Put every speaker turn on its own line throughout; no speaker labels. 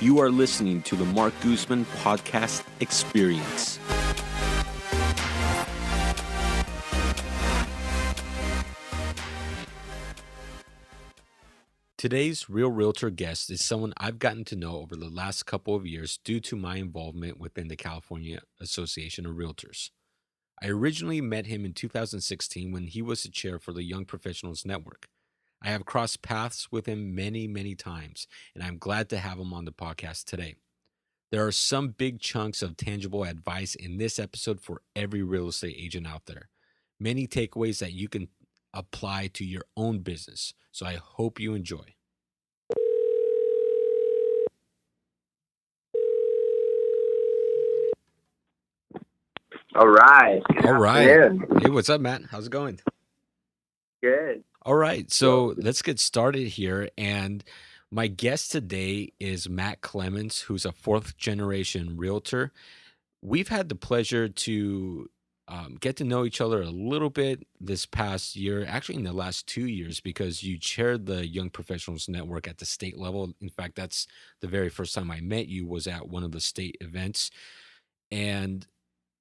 You are listening to the Mark Guzman Podcast Experience. Today's Real Realtor guest is someone I've gotten to know over the last couple of years due to my involvement within the California Association of Realtors. I originally met him in 2016 when he was the chair for the Young Professionals Network. I have crossed paths with him many, many times, and I'm glad to have him on the podcast today. There are some big chunks of tangible advice in this episode for every real estate agent out there. Many takeaways that you can apply to your own business. So I hope you enjoy.
All right.
All right. Hey, what's up, Matt? How's it going?
Good.
All right. So let's get started here. And my guest today is Matt Clements, who's a fourth generation realtor. We've had the pleasure to get to know each other a little bit this past year, actually in the last 2 years, because you chaired the Young Professionals Network at the state level. In fact, that's the very first time I met you was at one of the state events. And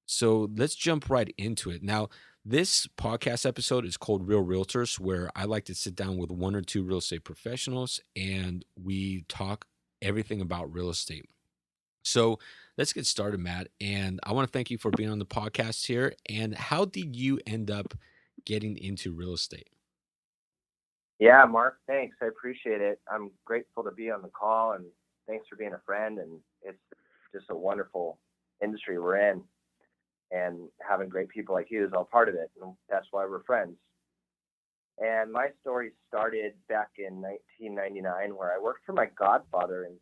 so let's jump right into it. Now, this podcast episode is called Real Realtors, where I like to sit down with one or two real estate professionals and we talk everything about real estate. So let's get started, Matt. And I want to thank you for being on the podcast here. And how did you end up getting into real estate?
Yeah, Mark, thanks. I appreciate it. I'm grateful to be on the call, and thanks for being a friend. And it's just a wonderful industry we're in, and having great people like you is all part of it. And that's why we're friends. And my story started back in 1999, where I worked for my godfather, and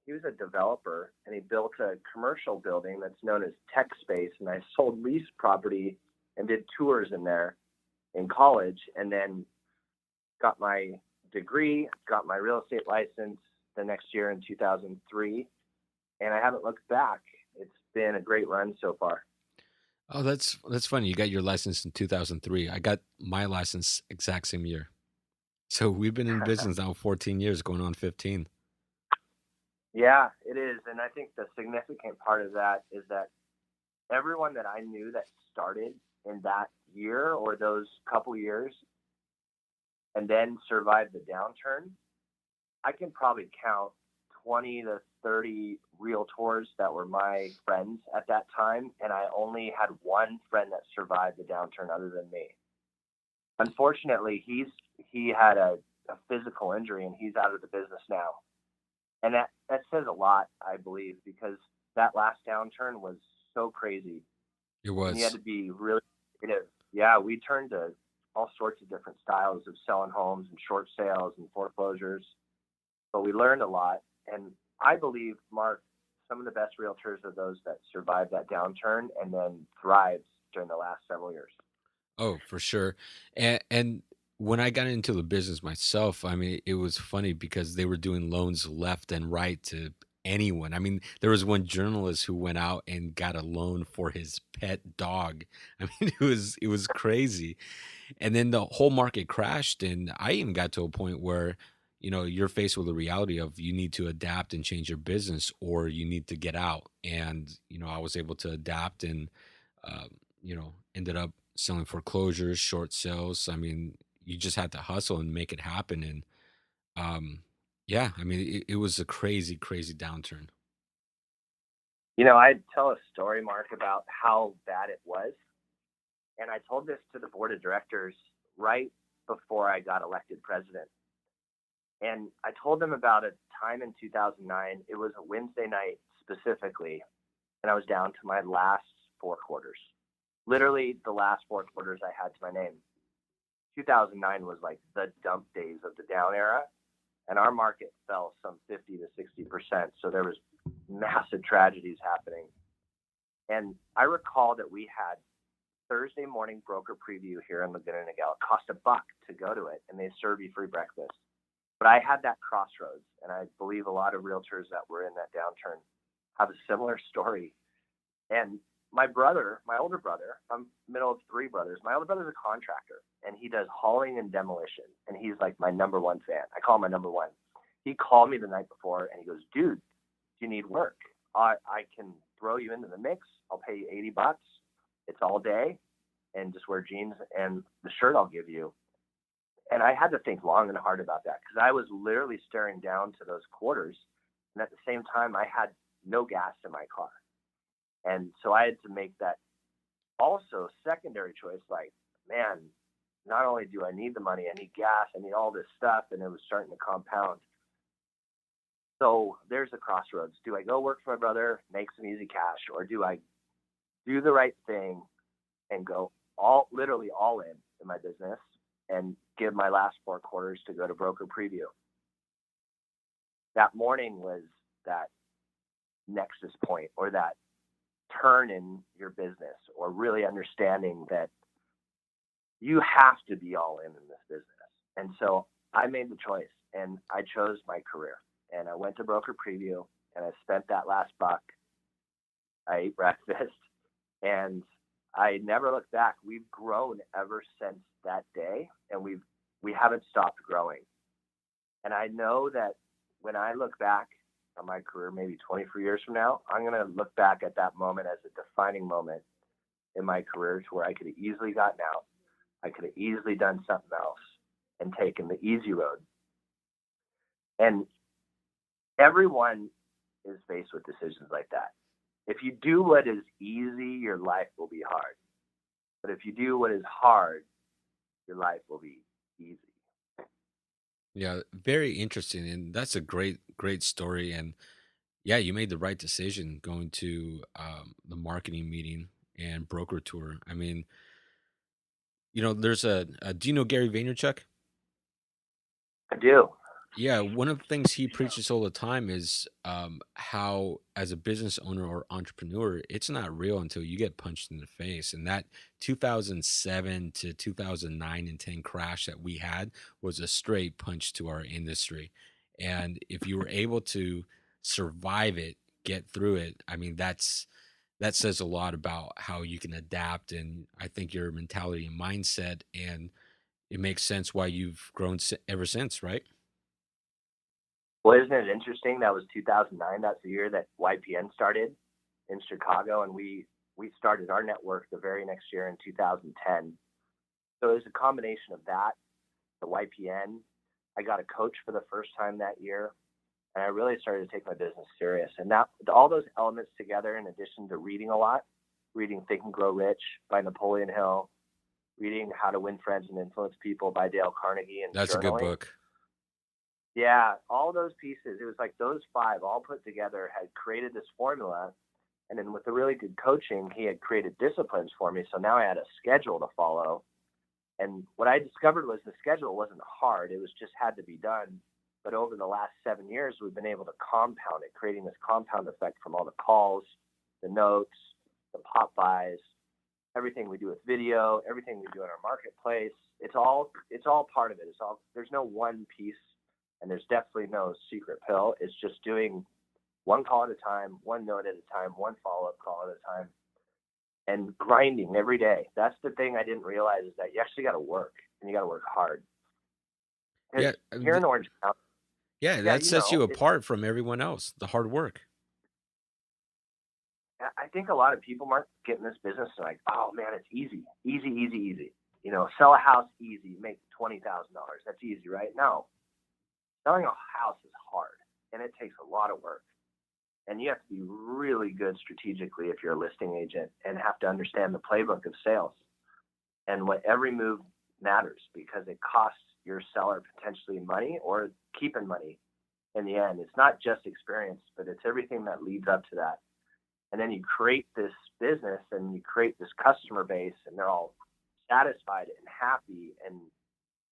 he was a developer, and he built a commercial building that's known as Tech Space. And I sold lease property and did tours in there in college, and then got my degree, got my real estate license the next year in 2003. And I haven't looked back. It's been a great run so far.
Oh, that's funny. You got your license in 2003. I got my license exact same year. So we've been in business now 14 years, going on 15.
Yeah, it is. And I think the significant part of that is that everyone that I knew that started in that year or those couple years and then survived the downturn, I can probably count 20 to 30 realtors that were my friends at that time. And I only had one friend that survived the downturn other than me. Unfortunately, he had a physical injury and he's out of the business now. And that says a lot, I believe, because that last downturn was so crazy.
It was.
And you had to be really creative. Yeah, we turned to all sorts of different styles of selling homes and short sales and foreclosures. But we learned a lot. And I believe, Mark, some of the best realtors are those that survived that downturn and then thrived during the last several years.
Oh, for sure. And when I got into the business myself, I mean, it was funny because they were doing loans left and right to anyone. I mean, there was one journalist who went out and got a loan for his pet dog. I mean, it was crazy. And then the whole market crashed, and I even got to a point where, you know, you're faced with the reality of you need to adapt and change your business or you need to get out. And, you know, I was able to adapt and, ended up selling foreclosures, short sales. I mean, you just had to hustle and make it happen. And it was a crazy, crazy downturn.
You know, I'd tell a story, Mark, about how bad it was. And I told this to the board of directors right before I got elected president. And I told them about a time in 2009. It was a Wednesday night specifically, and I was down to my last four quarters. Literally the last four quarters I had to my name. 2009 was like the dump days of the down era, and our market fell some 50 to 60%. So there was massive tragedies happening. And I recall that we had Thursday morning broker preview here in Laguna Niguel. It cost $1 to go to it, and they serve you free breakfast. But I had that crossroads, and I believe a lot of realtors that were in that downturn have a similar story. And my brother, my older brother, I'm middle of three brothers. My older brother's a contractor, and he does hauling and demolition, and he's like my number one fan. I call him my number one. He called me the night before, and he goes, "Dude, do you need work? I can throw you into the mix. I'll pay you $80. It's all day, and just wear jeans and the shirt I'll give you. And I had to think long and hard about that because I was literally staring down to those quarters. And at the same time, I had no gas in my car. And so I had to make that also secondary choice like, man, not only do I need the money, I need gas, I need all this stuff. And it was starting to compound. So there's a crossroads. Do I go work for my brother, make some easy cash, or do I do the right thing and go literally all in my business and give my last 4 quarters to go to broker preview? That morning was that nexus point or that turn in your business, or really understanding that you have to be all in this business. And so I made the choice, and I chose my career, and I went to broker preview, and I spent that last buck. I ate breakfast, and I never looked back. We've grown ever since that day, and we haven't stopped growing. And I know that when I look back on my career, maybe 23 years from now, I'm going to look back at that moment as a defining moment in my career, to where I could have easily gotten out. I could have easily done something else and taken the easy road. And everyone is faced with decisions like that. If you do what is easy, your life will be hard. But if you do what is hard, your life will be easy.
Yeah, very interesting, and that's a great story. And yeah, you made the right decision going to the marketing meeting and broker tour. I mean, there's do you know Gary Vaynerchuk?
I do.
Yeah, one of the things he preaches all the time is how, as a business owner or entrepreneur, it's not real until you get punched in the face. And that 2007 to 2009 and 10 crash that we had was a straight punch to our industry. And if you were able to survive it, get through it, I mean, that says a lot about how you can adapt. And I think your mentality and mindset, and it makes sense why you've grown ever since, right?
Well, isn't it interesting? That was 2009. That's the year that YPN started in Chicago, and we started our network the very next year in 2010. So it was a combination of that, the YPN. I got a coach for the first time that year, and I really started to take my business serious. And that all those elements together, in addition to reading a lot, reading Think and Grow Rich by Napoleon Hill, reading How to Win Friends and Influence People by Dale Carnegie, and
That's a good
journaling.
book.
Yeah, all those pieces, it was like those five all put together had created this formula. And then with the really good coaching, he had created disciplines for me. So now I had a schedule to follow. And what I discovered was the schedule wasn't hard. It was just had to be done. But over the last 7 years, we've been able to compound it, creating this compound effect from all the calls, the notes, the pop buys, everything we do with video, everything we do in our marketplace. It's all part of it. There's no one piece, and there's definitely no secret pill. It's just doing one call at a time, one note at a time, one follow-up call at a time, and grinding every day. That's the thing I didn't realize, is that you actually got to work, and you got to work hard. Because
Yeah,
here in Orange County,
yeah,
yeah,
that sets you
it's,
apart from everyone else, the hard work.
I think a lot of people, Mark, get in this business and like, oh man, it's easy, easy, easy, easy. Sell a house easy, make $20,000. That's easy, right? No, selling a house is hard, and it takes a lot of work. And you have to be really good strategically if you're a listing agent, and have to understand the playbook of sales, and what every move matters, because it costs your seller potentially money or keeping money in the end. It's not just experience, but it's everything that leads up to that. And then you create this business and you create this customer base, and they're all satisfied and happy and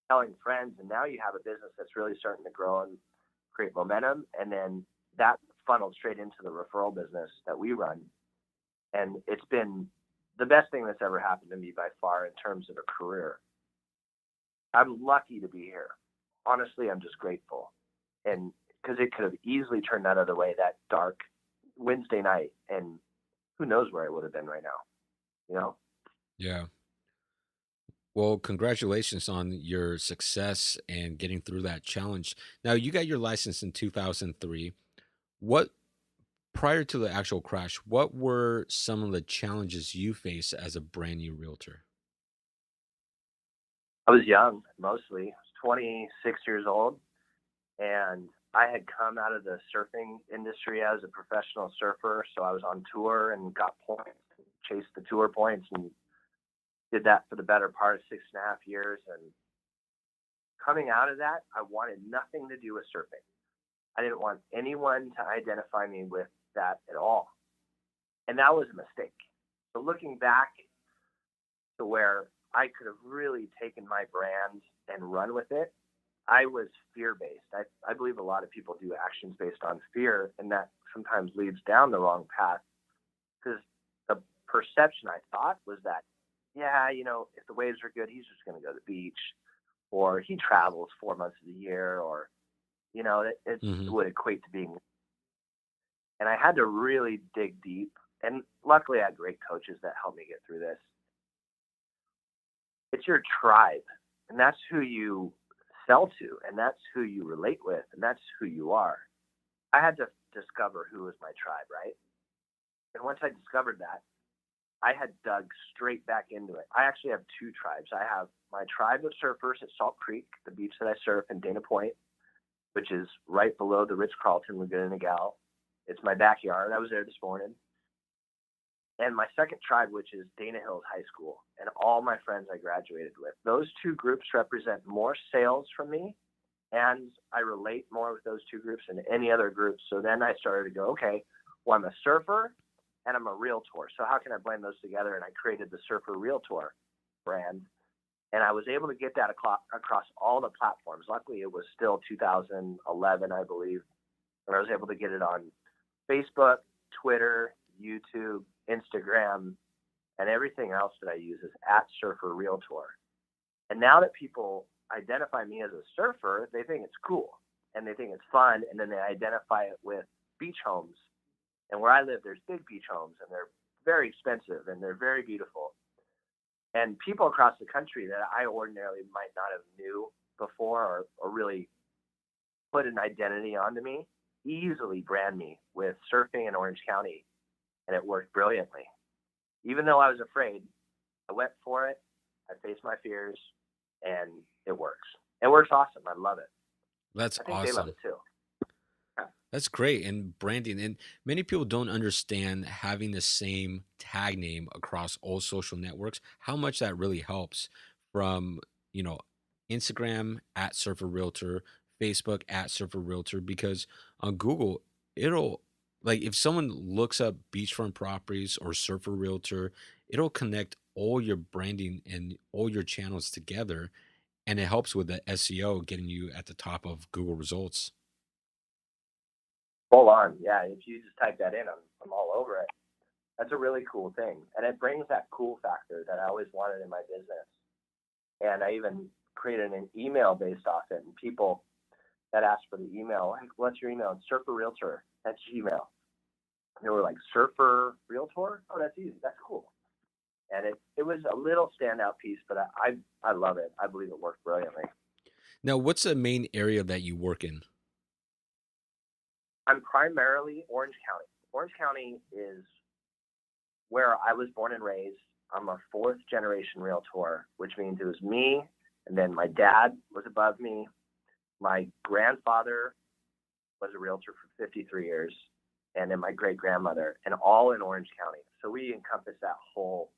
telling friends. And now you have a business that's really starting to grow and create momentum. And then that funneled straight into the referral business that we run. And it's been the best thing that's ever happened to me by far in terms of a career. I'm lucky to be here. Honestly, I'm just grateful. And because it could have easily turned that other way, that dark Wednesday night, and who knows where I would have been right now.
Yeah. Well, congratulations on your success and getting through that challenge. Now, you got your license in 2003. What prior to the actual crash, what were some of the challenges you faced as a brand new realtor?
I was young, mostly. I was 26 years old, and I had come out of the surfing industry as a professional surfer. So I was on tour and got points, chased the tour points, and did that for the better part of 6.5 years. And coming out of that, I wanted nothing to do with surfing. I didn't want anyone to identify me with that at all. And that was a mistake. So looking back to where I could have really taken my brand and run with it, I was fear based. I believe a lot of people do actions based on fear, and that sometimes leads down the wrong path because the perception I thought was that, yeah, if the waves are good, he's just going to go to the beach, or he travels 4 months of the year, or, it
Hmm.
would equate to being. And I had to really dig deep. And luckily, I had great coaches that helped me get through this. It's your tribe, and that's who you sell to, and that's who you relate with, and that's who you are. I had to discover who was my tribe, right? And once I discovered that, I had dug straight back into it. I actually have two tribes. I have my tribe of surfers at Salt Creek, the beach that I surf in Dana Point, which is right below the Ritz-Carlton Laguna Niguel. It's my backyard. I was there this morning. And my second tribe, which is Dana Hills High School, and all my friends I graduated with. Those two groups represent more sales from me, and I relate more with those two groups than any other groups. So then I started to go, okay, well, I'm a surfer and I'm a realtor. So how can I blend those together? And I created the Surfer Realtor brand, and I was able to get that across all the platforms. Luckily, it was still 2011, I believe, and I was able to get it on Facebook, Twitter, YouTube, Instagram, and everything else that I use is at Surfer Realtor. And now that people identify me as a surfer, they think it's cool and they think it's fun, and then they identify it with beach homes. And where I live, there's big beach homes, and they're very expensive and they're very beautiful. And people across the country that I ordinarily might not have knew before, or really put an identity onto me, easily brand me with surfing in Orange County, and it worked brilliantly. Even though I was afraid, I went for it. I faced my fears, and it works. It works awesome. I love it.
That's
I think they love
awesome.
it too. Yeah.
That's great. And branding, and many people don't understand having the same tag name across all social networks, how much that really helps from, you know, Instagram at Surfer Realtor, Facebook at Surfer Realtor, because on Google, it'll, like, if someone looks up beachfront properties or Surfer Realtor, it'll connect all your branding and all your channels together. And it helps with the SEO, getting you at the top of Google results.
Full on. Yeah. If you just type that in, I'm all over it. That's a really cool thing. And it brings that cool factor that I always wanted in my business. And I even created an email based off it. And people that asked for the email, like, what's your email? It's Surfer Realtor at Gmail. And they were like, Surfer Realtor? Oh, that's easy. That's cool. And it was a little standout piece, but I love it. I believe it worked brilliantly.
Now, what's the main area that you work in?
I'm primarily Orange County. Orange County is where I was born and raised. I'm a fourth generation realtor, which means it was me, and then my dad was above me. My grandfather was a realtor for 53 years, and then my great grandmother, and all in Orange County. So we encompass that whole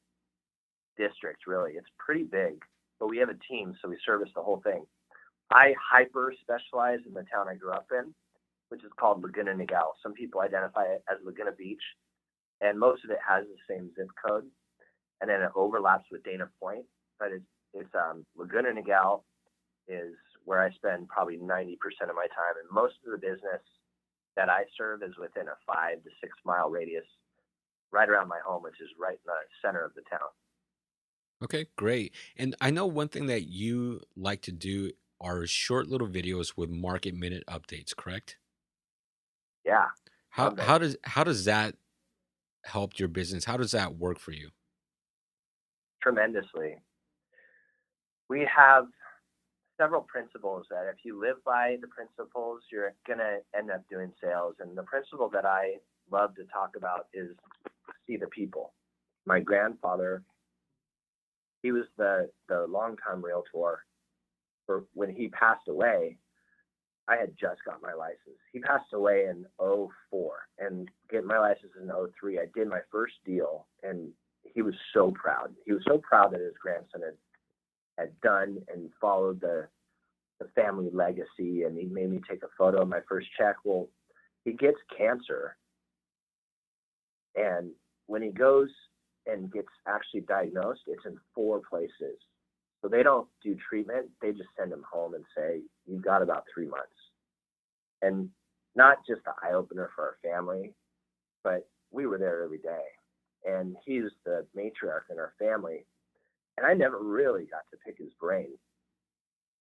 district, really. It's pretty big, but we have a team, so we service the whole thing. I hyper specialize in the town I grew up in, which is called Laguna Niguel. Some people identify it as Laguna Beach, and most of it has the same zip code, and then it overlaps with Dana Point. But it's Laguna Niguel is where I spend probably 90% of my time, and most of the business that I serve is within a 5 to 6 mile radius, right around my home, which is right in the center of the town.
Okay, great. And I know one thing that you like to do are short little videos with market minute updates, correct?
Yeah,
How
love those
how does how does that help your business? How does that work for you?
tremendously. We have several principles that if you live by the principles, you're going to end up doing sales. And the principle that I love to talk about is see the people. My grandfather, he was the longtime realtor. For when he passed away, I had just got my license. He passed away in '04, and getting my license in '03, I did my first deal, and he was so proud. He was so proud that his grandson had done and followed the family legacy, and he made me take a photo of my first check. Well, he gets cancer, and when he goes and gets actually diagnosed, it's in 4 places. So they don't do treatment; they just send him home and say, "You've got about 3 months." And not just the eye opener for our family, but we were there every day. And he's the matriarch in our family, and I never really got to pick his brain.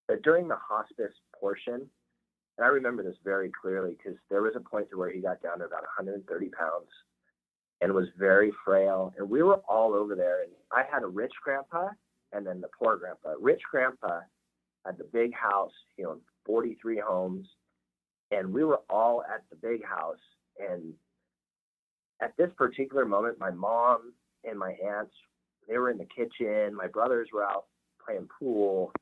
But during the hospice portion, and I remember this very clearly because there was a point to where he got down to about 130 pounds and was very frail. And we were all over there. And I had a rich grandpa and then the poor grandpa. Rich grandpa had the big house, 43 homes. And we were all at the big house. And at this particular moment, my mom and my aunts, they were in the kitchen. My brothers were out playing pool.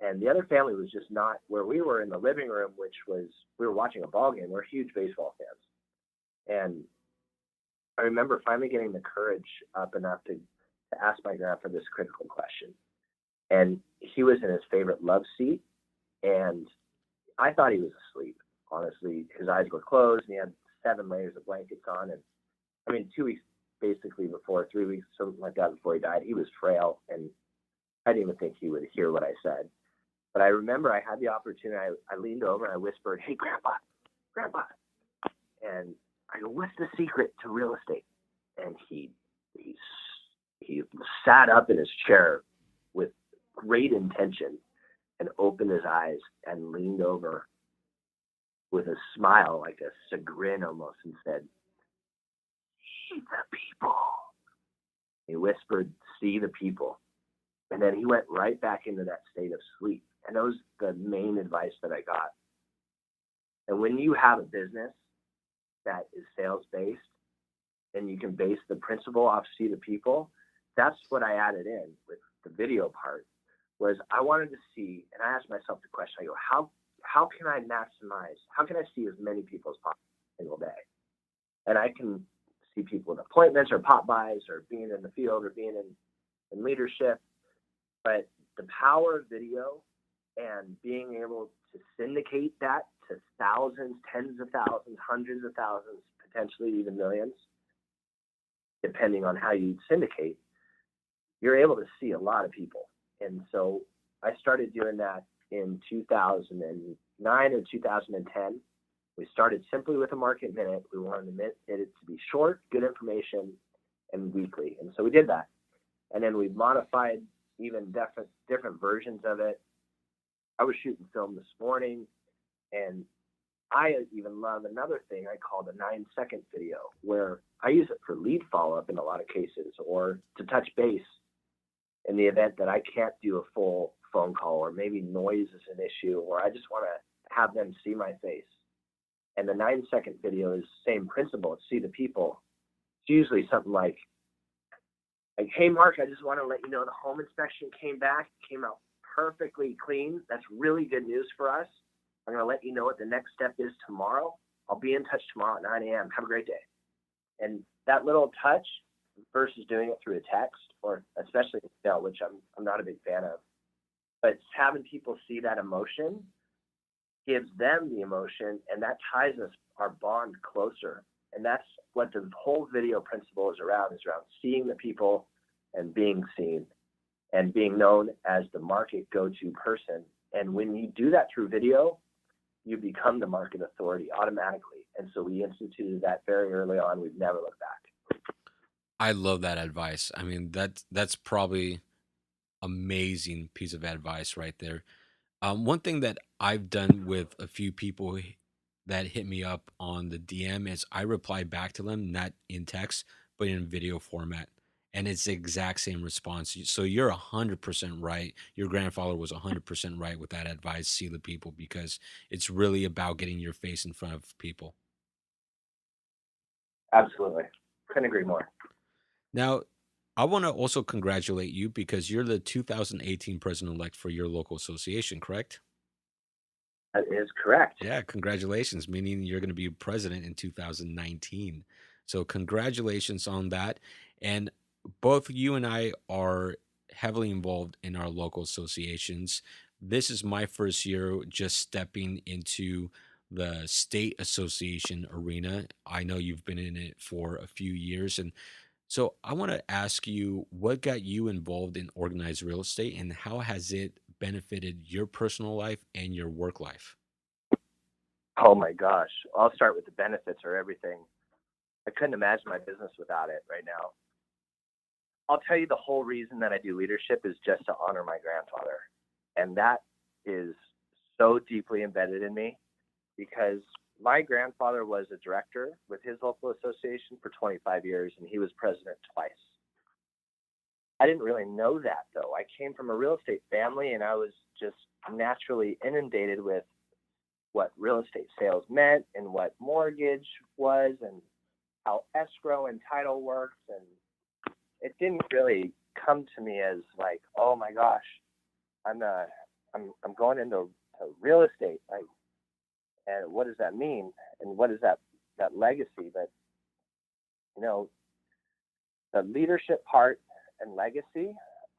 And the other family was just not where we were in the living room, which was we were watching a ball game. We're huge baseball fans. And I remember finally getting the courage up enough to ask my grandpa this critical question. And he was in his favorite love seat. And I thought he was asleep, honestly. His eyes were closed and he had 7 layers of blankets on. And I mean, 2 weeks basically before, 3 weeks, something like that before he died, he was frail. And I didn't even think he would hear what I said. But I remember I had the opportunity. I leaned over and I whispered, "Hey, Grandpa, Grandpa." And I go, "What's the secret to real estate?" And he he sat up in his chair with great intention and opened his eyes and leaned over with a smile, like a chagrin almost, and said, "See the people." He whispered, "See the people." And then he went right back into that state of sleep. And that was the main advice that I got. And when you have a business that is sales based and you can base the principle off see the people, that's what I added in with the video part was I wanted to see, and I asked myself the question, I go, how can I maximize, how can I see as many people as possible every single day? And I can see people in appointments or pop bys or being in the field or being in leadership. But the power of video and being able to syndicate that to thousands, tens of thousands, hundreds of thousands, potentially even millions, depending on how you syndicate, you're able to see a lot of people. And so I started doing that in 2009 or 2010. We started simply with a market minute. We wanted it to be short, good information, and weekly. And so we did that. And then we modified even different versions of it. I was shooting film this morning, and I even love another thing I call the 9-second video, where I use it for lead follow-up in a lot of cases, or to touch base in the event that I can't do a full phone call, or maybe noise is an issue, or I just want to have them see my face. And the 9-second video is the same principle. It's see the people. It's usually something like, "Hey, Mark, I just want to let you know the home inspection came back, came out perfectly clean. That's really good news for us. I'm going to let you know what the next step is tomorrow. I'll be in touch tomorrow at 9 a.m. Have a great day." And that little touch versus doing it through a text, or especially email, which I'm not a big fan of, but having people see that emotion gives them the emotion, and that ties our bond closer. And that's what the whole video principle is around seeing the people and being seen and being known as the market go-to person. And when you do that through video, you become the market authority automatically. And so we instituted that very early on. We've never looked back.
I love that advice. I mean, that's probably amazing piece of advice right there. One thing that I've done with a few people that hit me up on the DM is I reply back to them, not in text, but in video format. And it's the exact same response. So you're 100% right. Your grandfather was 100% right with that advice, see the people, because it's really about getting your face in front of people.
Absolutely. Couldn't agree more.
Now, I want to also congratulate you because you're the 2018 president-elect for your local association, correct?
That is correct.
Yeah, congratulations, meaning you're going to be president in 2019. So, congratulations on that. And both you and I are heavily involved in our local associations. This is my first year just stepping into the state association arena. I know you've been in it for a few years. And so, I want to ask you what got you involved in organized real estate and how has it benefited your personal life and your work life?
Oh my gosh. I'll start with the benefits or everything. I couldn't imagine my business without it right now. I'll tell you the whole reason that I do leadership is just to honor my grandfather. And that is so deeply embedded in me because my grandfather was a director with his local association for 25 years and he was president twice. I didn't really know that though. I came from a real estate family and I was just naturally inundated with what real estate sales meant and what mortgage was and how escrow and title works. And it didn't really come to me as like, oh my gosh, I'm going into real estate. Like, and what does that mean? And what is that legacy? But you know, the leadership part and legacy,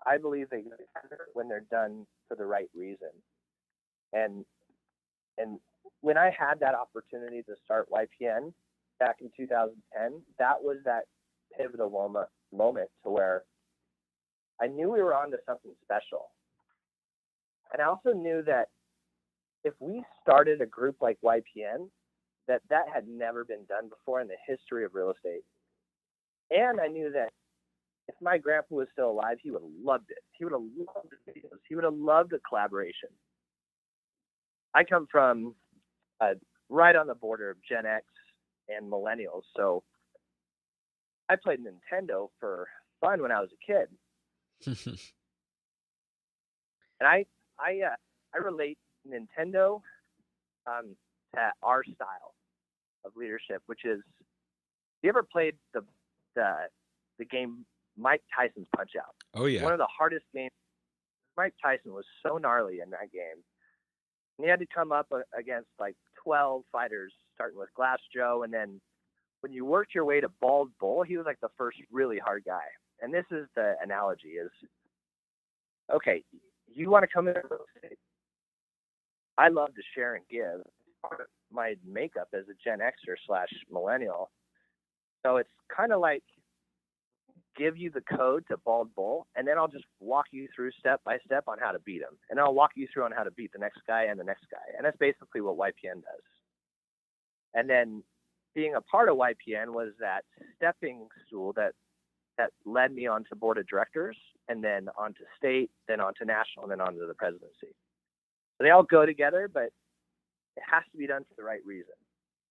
I believe they go together when they're done for the right reason. And and when I had that opportunity to start YPN back in 2010, that was that pivotal moment to where I knew we were on to something special. And I also knew that if we started a group like YPN, that had never been done before in the history of real estate. And I knew that if my grandpa was still alive, he would have loved it. He would have loved the videos. He would have loved the collaboration. I come from right on the border of Gen X and millennials. So I played Nintendo for fun when I was a kid. And I relate Nintendo to our style of leadership, which is, you ever played the game Mike Tyson's Punch Out?
Oh, yeah.
One of the hardest games. Mike Tyson was so gnarly in that game. And he had to come up against like 12 fighters, starting with Glass Joe. And then when you worked your way to Bald Bull, he was like the first really hard guy. And this is the analogy is, okay, you want to come in real estate. I love to share and give. Part of my makeup as a Gen Xer / millennial. So it's kind of like give you the code to Bald Bull, and then I'll just walk you through step by step on how to beat him. And I'll walk you through on how to beat the next guy and the next guy. And that's basically what YPN does. And then being a part of YPN was that stepping stool that led me onto board of directors and then onto state, then onto national, and then onto the presidency. So they all go together, but it has to be done for the right reason.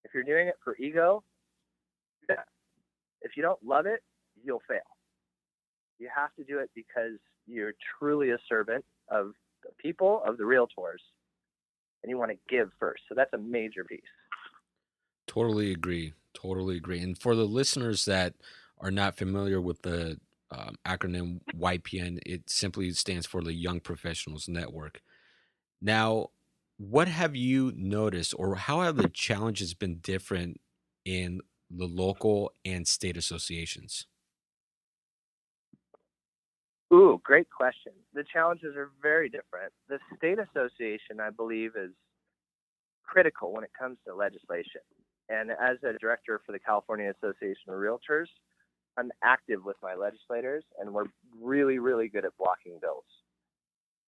If you're doing it for ego, yeah. If you don't love it, you'll fail. You have to do it because you're truly a servant of the people, of the realtors, and you want to give first. So that's a major piece.
Totally agree. Totally agree. And for the listeners that are not familiar with the acronym YPN, it simply stands for the Young Professionals Network. Now, what have you noticed, or how have the challenges been different in the local and state associations?
Ooh, great question. The challenges are very different. The state association, I believe, is critical when it comes to legislation. And as a director for the California Association of Realtors, I'm active with my legislators, and we're really, really good at blocking bills.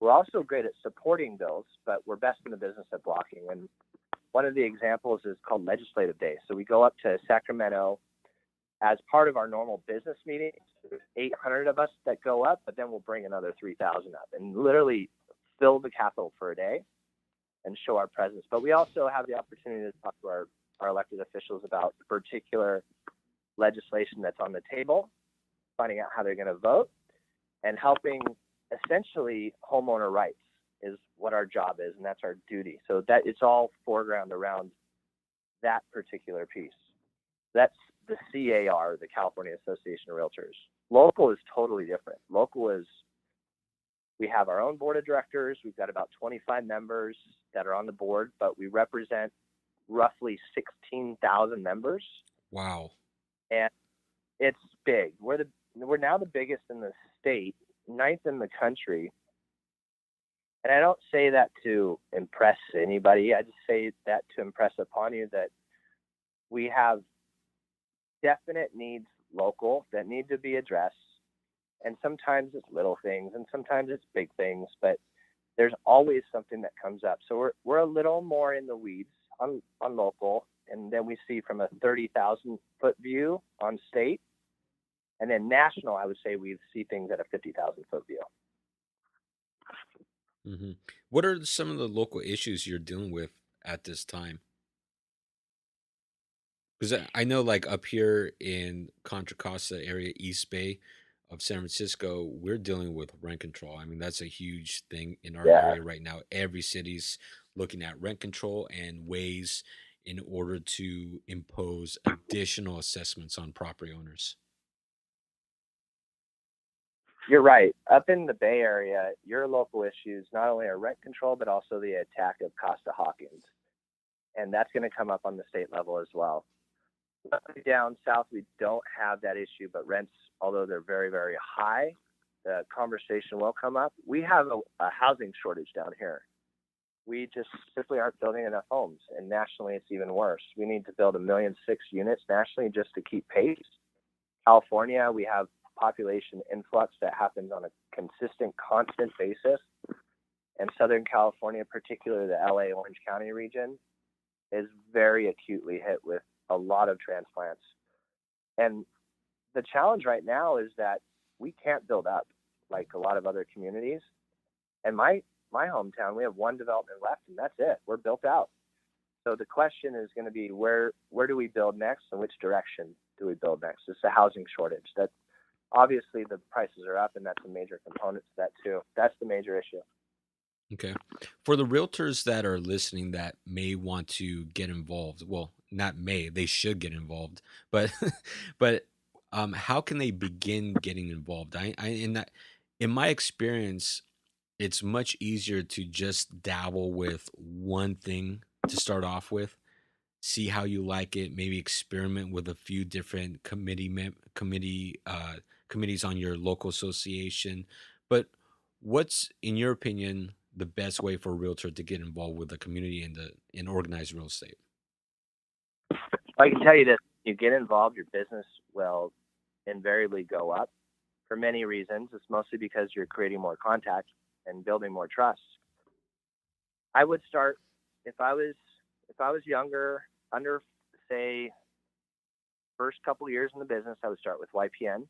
We're also great at supporting bills, but we're best in the business at blocking. And one of the examples is called Legislative Day. So we go up to Sacramento as part of our normal business meetings. There's 800 of us that go up, but then we'll bring another 3,000 up and literally fill the Capitol for a day and show our presence. But we also have the opportunity to talk to our elected officials about particular legislation that's on the table. finding out how they're going to vote, and helping essentially homeowner rights is what our job is, and that's our duty. So that it's all foreground around that particular piece. That's the CAR, the California Association of Realtors. Local is totally different. Local is, we have our own board of directors. We've got about 25 members that are on the board, but we represent roughly 16,000 members,
Wow.
and it's big. We're now the biggest in the state, ninth in the country. And I don't say that to impress anybody. I just say that to impress upon you that we have definite needs local that need to be addressed. And sometimes it's little things and sometimes it's big things, but there's always something that comes up. So we're a little more in the weeds on local, and then we see from a 30,000 foot view on state. And then national, I would say we see things at a 50,000 foot view.
What are some of the local issues you're dealing with at this time? Because I know, like up here in Contra Costa area, East Bay of San Francisco, we're dealing with rent control. I mean, that's a huge thing in our
Yeah,
area right now. Every city's looking at rent control and ways in order to impose additional assessments on property owners.
you're right. Up in the Bay Area, your local issues not only are rent control, but also the attack of Costa Hawkins. And that's going to come up on the state level as well. Down south, we don't have that issue, but rents, although they're very, very high, the conversation will come up. We have a housing shortage down here. We just simply aren't building enough homes, and nationally, it's even worse. We need to build 1.6 million units nationally just to keep pace. California, we have population influx that happens on a consistent, constant basis. And Southern California, particularly the LA Orange County region, is very acutely hit with a lot of transplants. And the challenge right now is that we can't build up like a lot of other communities. And my hometown, we have one development left, and that's it. We're built out. So the question is going to be where do we build next, and which direction do we build next? It's a housing shortage. That obviously the prices are up, and that's a major component to that too. That's the major issue.
Okay. For the realtors that are listening that may want to get involved, well, not may, they should get involved, but but how can they begin getting involved? In my experience, it's much easier to just dabble with one thing to start off with, see how you like it, maybe experiment with a few different committees on your local association. But what's, in your opinion, the best way for a realtor to get involved with the community in organized real estate?
I can tell you this: you get involved, your business will invariably go up for many reasons. It's mostly because you're creating more contact and building more trust. I would start if I was younger, under say first couple years in the business, I would start with YPN,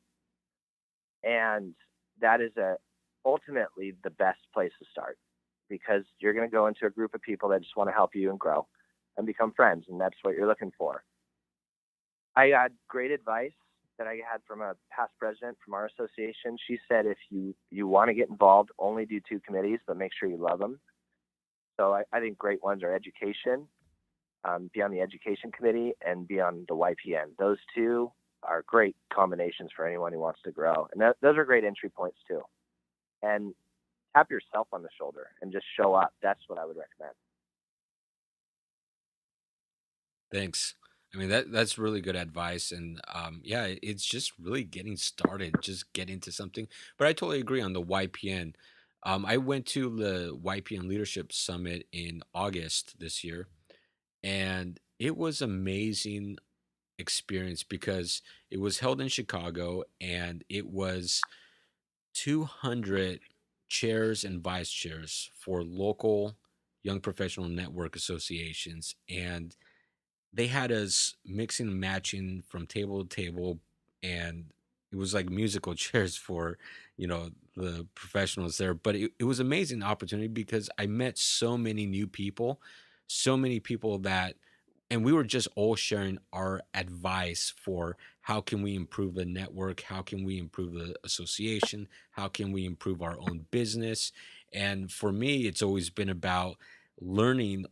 and that is ultimately the best place to start because you're going to go into a group of people that just want to help you and grow and become friends, and that's what you're looking for. I had great advice that I had from a past president from our association. She said, if you want to get involved, only do 2 committees, but make sure you love them. So I think great ones are education, be on the education committee, and be on the YPN. Those 2 are great combinations for anyone who wants to grow. And those are great entry points too. And tap yourself on the shoulder and just show up. That's what I would recommend.
Thanks. I mean, that's really good advice, and yeah, it's just really getting started, just get into something. But I totally agree on the YPN. I went to the YPN Leadership Summit in August this year, and it was amazing experience because it was held in Chicago, and it was 200 chairs and vice chairs for local young professional network associations, and they had us mixing and matching from table to table, and it was like musical chairs for the professionals there. But it was amazing opportunity because I met so many new people, so many people that and we were just all sharing our advice for how can we improve the network, how can we improve the association, how can we improve our own business. And for me, it's always been about learning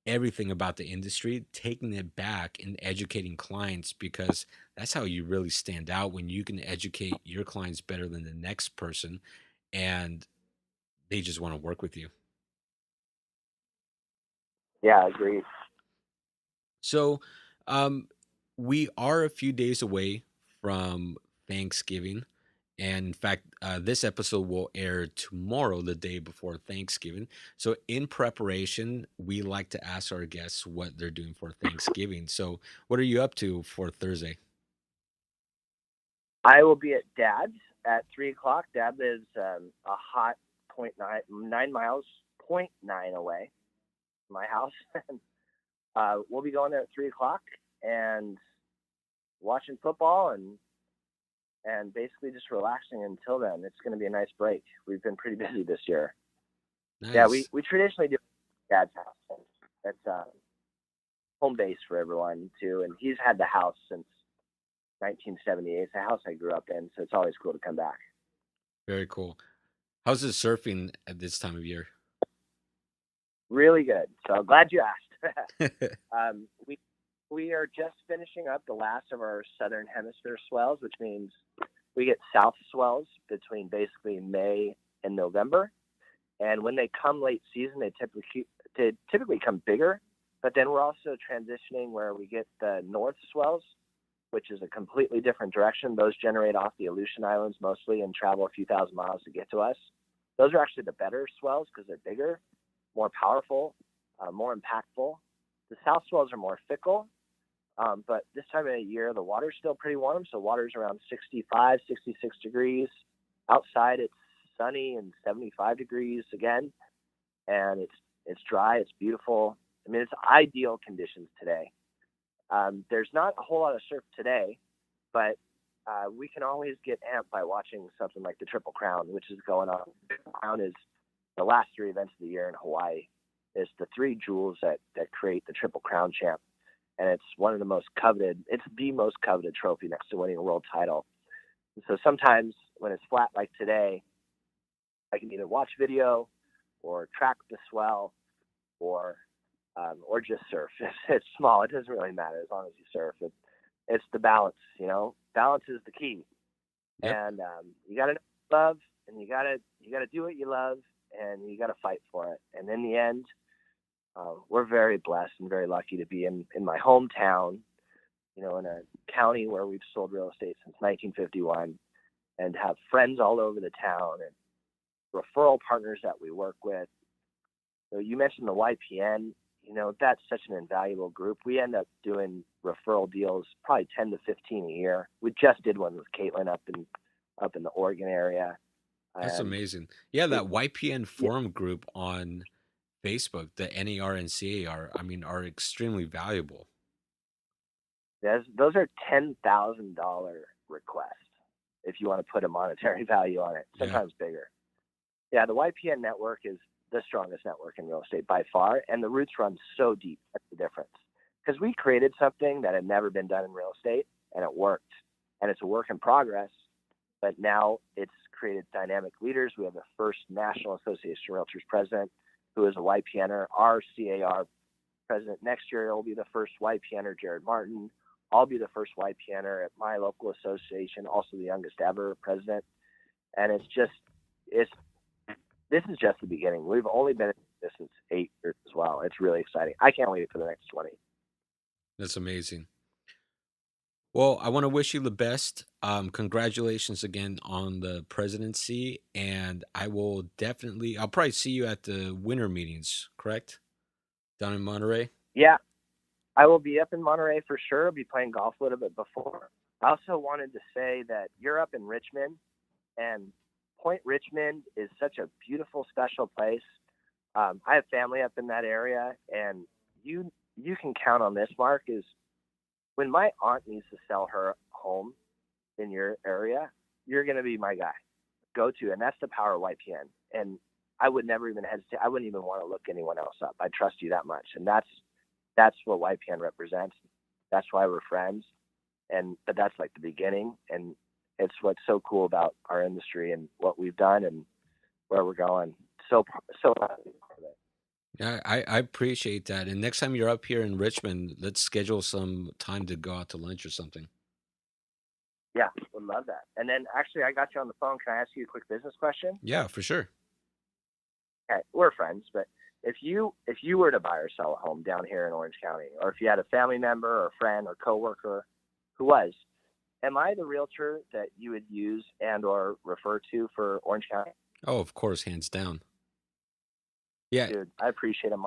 everything about the industry, taking it back and educating clients, because that's how you really stand out, when you can educate your clients better than the next person and they just want to work with you.
Yeah, agreed.
So, um, we are a few days away from Thanksgiving. And in fact, this episode will air tomorrow, the day before Thanksgiving. So, in preparation, we like to ask our guests what they're doing for Thanksgiving. So, what are you up to for Thursday?
I will be at Dad's at 3 o'clock. Dad lives a hot point 9 miles, point 0.9 away from my house. We'll be going there at 3 o'clock and watching football and basically just relaxing until then. It's going to be a nice break. We've been pretty busy this year. Yeah, we,
Nice.
we traditionally do Dad's house. That's home base for everyone too. And he's had the house since 1978. It's a house I grew up in, so it's always cool to come back.
Very cool. How's the surfing at this time of year?
Really good. So glad you asked. We are just finishing up the last of our southern hemisphere swells, which means we get south swells between basically May and November. And when they come late season, they typically come bigger. But then we're also transitioning where we get the north swells, which is a completely different direction. Those generate off the Aleutian Islands mostly and travel a few thousand miles to get to us. Those are actually the better swells because they're bigger, more powerful, more impactful. The south swells are more fickle, but this time of the year, the water's still pretty warm. So water's around 65, 66 degrees. Outside, it's sunny and 75 degrees again. And it's dry. It's beautiful. I mean, it's ideal conditions today. There's not a whole lot of surf today, but we can always get amped by watching something like the Triple Crown, which is going on. The Triple Crown is the last three events of the year in Hawaii. It's the three jewels that create the Triple Crown champ. And it's one of the most coveted, it's the most coveted trophy next to winning a world title. And so sometimes when it's flat like today, I can either watch video or track the swell or just surf. It's small. It doesn't really matter as long as you surf. It's the balance, you know. Balance is the key,
Yep.
and you got to love, and you got to do what you love, and you got to fight for it. And in the end, we're very blessed and very lucky to be in my hometown, you know, in a county where we've sold real estate since 1951, and have friends all over the town and referral partners that we work with. So you mentioned the YPN. You know, that's such an invaluable group. We end up doing referral deals, probably 10 to 15 a year. We just did one with Caitlin up in the Oregon area.
That's
And
amazing. Yeah,
it,
that YPN
yeah,
forum group on Facebook, the NER and CAR, I mean, are extremely valuable.
those are $10,000 requests if you want to put a monetary value on it,
Yeah.
sometimes bigger. Yeah, the YPN network is the strongest network in real estate by far, and the roots run so deep. That's the difference. Because we created something that had never been done in real estate, and it worked. And it's a work in progress, but now it's created dynamic leaders. We have the first National Association of Realtors president who is a YPNer. Our CAR president next year will be the first YPNer, Jared Martin. I'll be the first YPNer at my local association, also the youngest ever president. And it's this is just the beginning. We've only been in this since 8 years as well. It's really exciting. I can't wait for the next 20.
That's amazing. Well, I want to wish you the best. Congratulations again on the presidency. And I'll probably see you at the winter meetings, correct? Down in Monterey?
Yeah, I will be up in Monterey for sure. I'll be playing golf a little bit before. I also wanted to say that you're up in Richmond, and Point Richmond is such a beautiful, special place. I have family up in that area, and you can count on this, Mark, is when my aunt needs to sell her home in your area, you're going to be my guy. Go to, and that's the power of YPN. And I would never even hesitate. I wouldn't even want to look anyone else up. I trust you that much. And that's what YPN represents. That's why we're friends. But that's like the beginning. And it's what's so cool about our industry and what we've done and where we're going. So proud to be part of it.
Yeah, I appreciate that. And next time you're up here in Richmond, let's schedule some time to go out to lunch or something.
Yeah, would love that. And then actually, I got you on the phone. Can I ask you a quick business question?
Yeah, for sure.
Okay, we're friends, but if you were to buy or sell a home down here in Orange County, or if you had a family member or friend or coworker who was, am I the realtor that you would use and or refer to for Orange County?
Oh, of course, hands down. Yeah,
Dude, I appreciate it.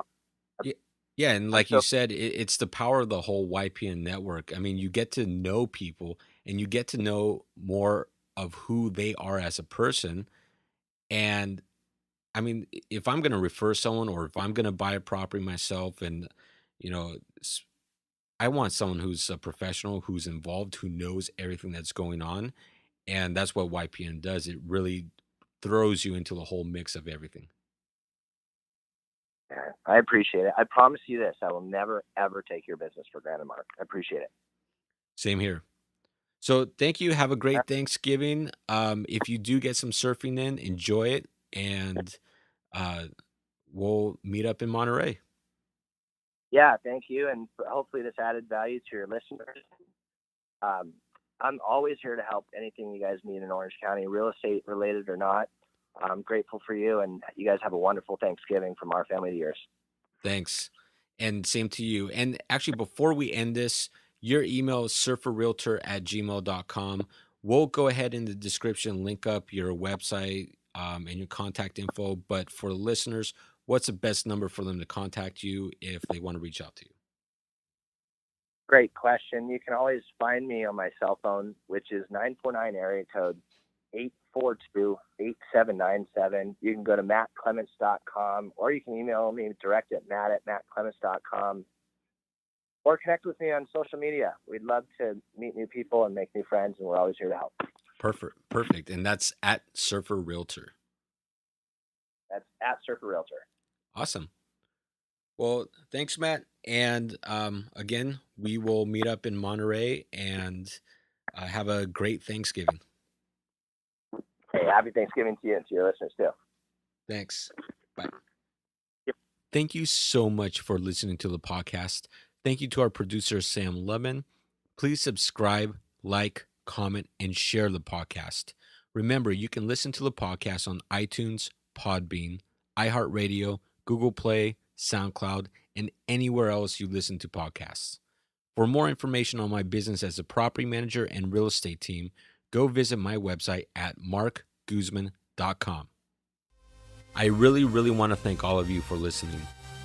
yeah, yeah. And
I'm
like you
so
said, it's the power of the whole YPN network. I mean, you get to know people and you get to know more of who they are as a person. And I mean, if I'm going to refer someone or if I'm going to buy a property myself and, you know, I want someone who's a professional, who's involved, who knows everything that's going on. And that's what YPN does. It really throws you into the whole mix of everything.
yeah, I appreciate it. I promise you this: I will never ever take your business for granted, Mark. I appreciate it.
Same here. So thank you. Have a great Thanksgiving. If you do get some surfing in, enjoy it. And uh, we'll meet up in Monterey.
Yeah, thank you, and hopefully this added value to your listeners. Um, I'm always here to help anything you guys need in Orange County, real estate related or not. I'm grateful for you, and you guys have a wonderful Thanksgiving from our family to yours.
Thanks. And same to you. And actually, before we end this, your email is surferrealtor@gmail.com. We'll go ahead in the description, link up your website and your contact info. But for the listeners, what's the best number for them to contact you if they want to reach out to you?
Great question. You can always find me on my cell phone, which is 949 area code 842-8797. You can go to mattclements.com, or you can email me direct at matt@mattclements.com, or connect with me on social media. We'd love to meet new people and make new friends, and we're always here to help.
Perfect. Perfect. And that's at Surfer Realtor.
That's at Surfer Realtor.
Awesome. Well, thanks, Matt. And again, we will meet up in Monterey and have a great Thanksgiving.
Hey, happy Thanksgiving to you and to your listeners too.
Thanks. Bye.
Yep.
Thank you so much for listening to the podcast. Thank you to our producer, Sam Lubman. Please subscribe, like, comment, and share the podcast. Remember, you can listen to the podcast on iTunes, Podbean, iHeartRadio, Google Play, SoundCloud, and anywhere else you listen to podcasts. For more information on my business as a property manager and real estate team, go visit my website at markguzman.com. I really want to thank all of you for listening.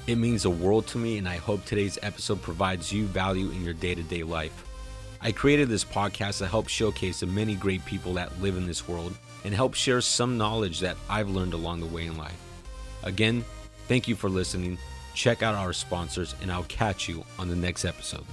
It means the world to me, and I hope today's episode provides you value in your day-to-day life. I created this podcast to help showcase the many great people that live in this world and help share some knowledge that I've learned along the way in life. Again, thank you for listening. Check out our sponsors, and I'll catch you on the next episode.